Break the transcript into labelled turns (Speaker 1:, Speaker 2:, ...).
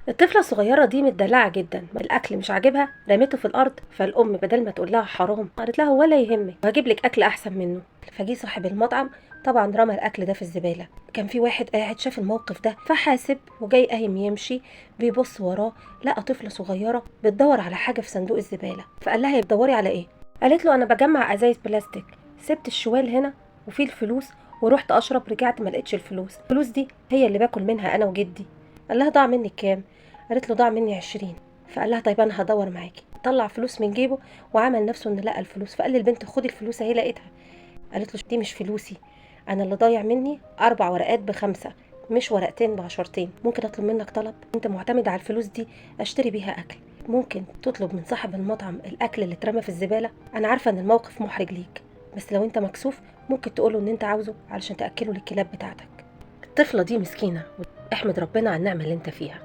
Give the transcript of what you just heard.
Speaker 1: الطفلة الصغيرة دي متدلعة جدا، الأكل مش عاجبها رميته في الأرض، فالأم بدل ما تقول لها حرام قالت لها ولا يهمك وهجيب لك أكل أحسن منه. فجي صاحب المطعم طبعا رمى الأكل ده في الزبالة. كان في واحد قاعد شاف الموقف ده فحاسب وجاي قايم يمشي، بيبص وراه لقى طفلة صغيرة بتدور على حاجة في صندوق الزبالة. فقال لها: بتدوري على إيه؟ قالت له: أنا بجمع أزايز بلاستيك، سبت الشوال هنا وفيه الفلوس ورحت أشرب، رجعت ما لقيتش الفلوس دي هي اللي باكل منها أنا وجدي. قال لها: ضاع منك كام؟ قالت له: ضاع مني 20. فقال لها: طيب انا هدور معاكي. طلع فلوس من جيبه وعمل نفسه انه لقى الفلوس، فقال للبنت: خدي الفلوس اهي لقيتها. قالت له: دي مش فلوسي، انا اللي ضايع مني 4 ورقات ب5، مش ورقتين ب10. ممكن اطلب منك طلب؟ انت معتمد على الفلوس دي اشتري بيها اكل، ممكن تطلب من صاحب المطعم الاكل اللي اترمى في الزباله؟ انا عارفه ان الموقف محرج ليك، بس لو انت مكسوف ممكن تقوله ان انت عاوزه علشان تاكله للكلاب بتاعتك. الطفله دي مسكينه، احمد ربنا على النعمه اللي انت فيها.